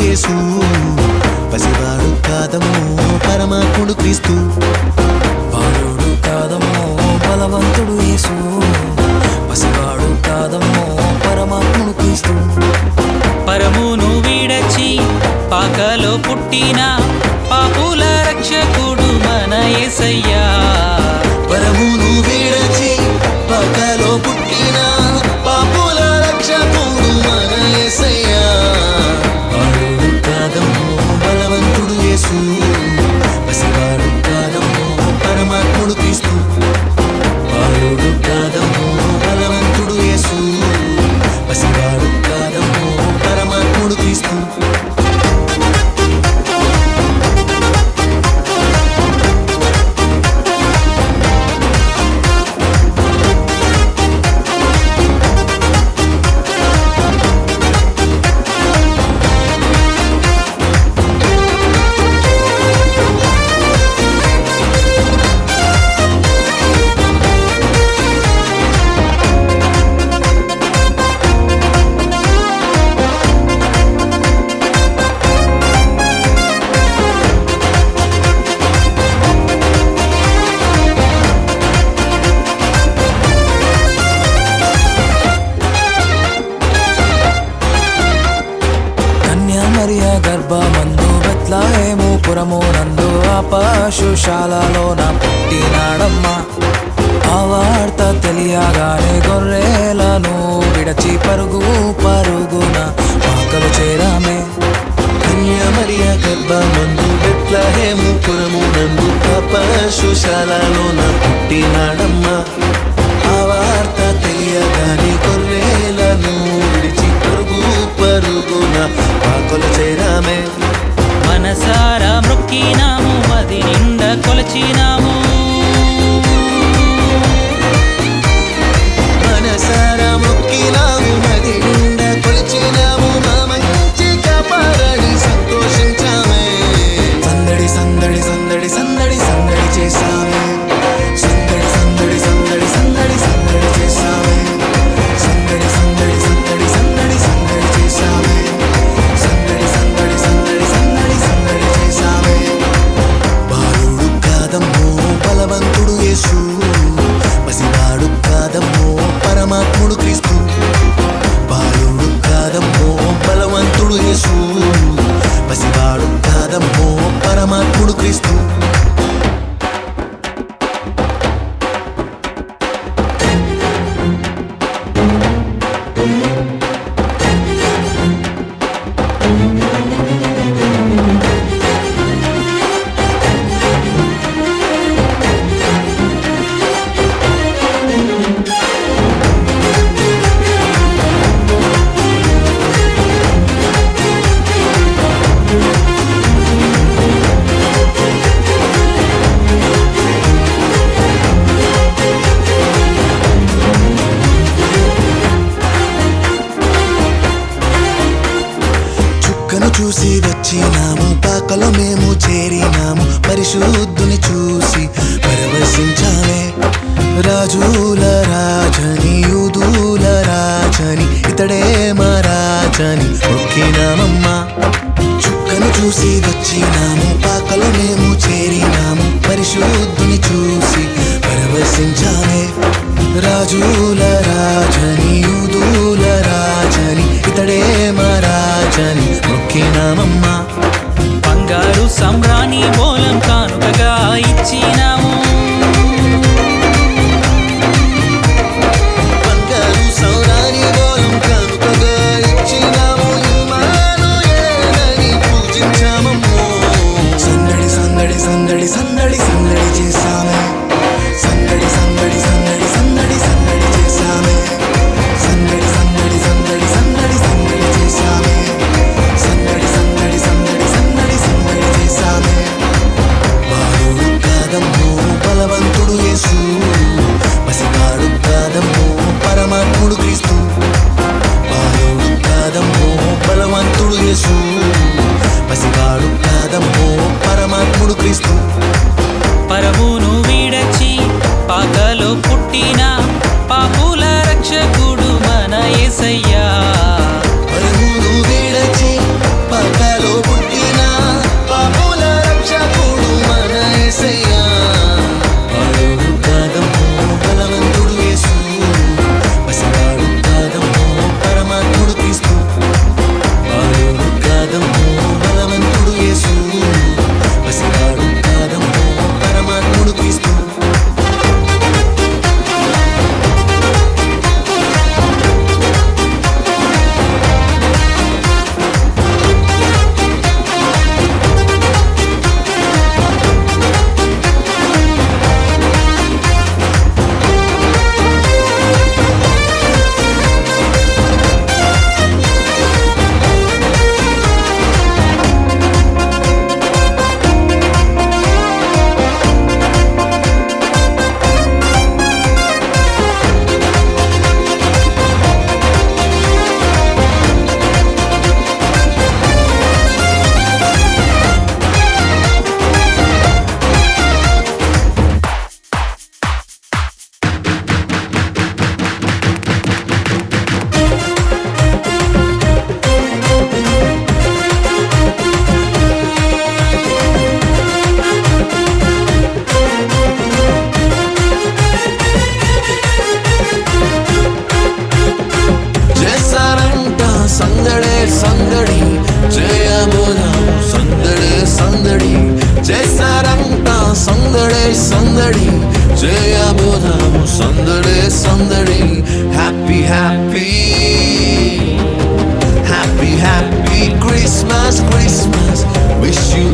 యేసు పసివాడు కాదమ్మో పరమాత్ముడు క్రీస్తు బాలుడు కాదమ్మో బలవంతుడు యేసు పసివాడు కాదమ్మో పరమాత్ముడు క్రీస్తు పరమును విడచి పాకలో పుట్టిన పాపుల రక్షకుడు మన యేసయ్యా పరమును విడచి పాకలో పుట్టిన పాపుల రక్షకుడు మన యేసయ్యా బాలుడు కాదమ్మో బలవంతుడు యేసు పసివాడు కాదమ్మో పరమాత్ముడు క్రీస్తు బాలుడు కాదమ్మో బలవంతుడు యేసు పసివాడు కాదమ్మో పరమాత్ముడు క్రీస్తు మరియా గర్భమందు బెత్లెహేము పురమునందు ఆ పశుశాలలోన పుట్టినాడమ్మా ఆ వార్త తెలియగానే గొర్రెలను విడచి పరుగున పాకలు చేరామే మరియా గర్భమందు బెత్లెహేము పురమునందు ఆ పశుశాలలోన పుట్టినాడమ్మా ఆ వార్త తెలియగానే గొర్రెలను విడిచి పరుగున పాకలు చేరామే మనసారా మొక్కినాము మది నిండా కొలచినాము మనసారా మొక్కినాము మది నిండా కొలిచినాము మా మంచి కాపాడని సంతోషించామే సందడి సందడి సందడి సందడి సందడి చేసామే సందడి సందడి సందడి సందడి సందడి చేసామే సందడి సందడి సందడి సందడి సందడి చేసామే సందడి సందడి సందడి సందడి సందడి చేసామే బాలుడు కాదమ్మో బలవంతుడు యేసు పసివాడు కాదమ్మో పరమాత్ముడు క్రీస్తు బాలుడు కాదమ్మో బలవంతుడు యేసు పసివాడు కాదమ్మో పరమాత్ముడు క్రీస్తు చుక్కను చూసి వచ్చినాము పాకలో మేము చేరినాము పరిశుద్ధుని చూసి పరవశించామే రాజుల రాజని యూదుల రాజని ఇతడే మా రాజని మొక్కినామమ్మా చుక్కను చూసి వచ్చినాము పాకలో మేము చేరినాము పరిశుద్ధుని చూసి పరవశించామే రాజుల రాజని యూదుల రాజని ఇతడే మా రాజని మొక్కినామమ్మా బంగారు సంబ్రాణి మూలం కానుకగా ఇచ్చినాము బంగారు సౌరాని మూలం కానుకగా ఇచ్చినాము ఇమ్మానుయేలని పూజించామమ్మో సందడి సందడి సందడి సందడి సందడి చేసామే సందడి సందడి సందడి సందడి సందడి చేసామే సందడి సందడి సందడి సందడి సందడి చేసామే సందడి సందడి సందడి సందడి సందడి చేసామే బాలుడు కాదమ్మో బలవంతుడు యేసు పసివాడు కాదమ్మో పరమాత్ముడు క్రీస్తు బాలుడు కాదమ్మో బలవంతుడు యేసు పసివాడు కాదమ్మో పరమాత్ముడు క్రీస్తు పరమును విడచి పాకలో పుట్టిన పాపుల రక్షకుడు మన యేసయ్యా పరమును విడచి పాకలో సందడి happy happy happy happy Christmas Christmas wish you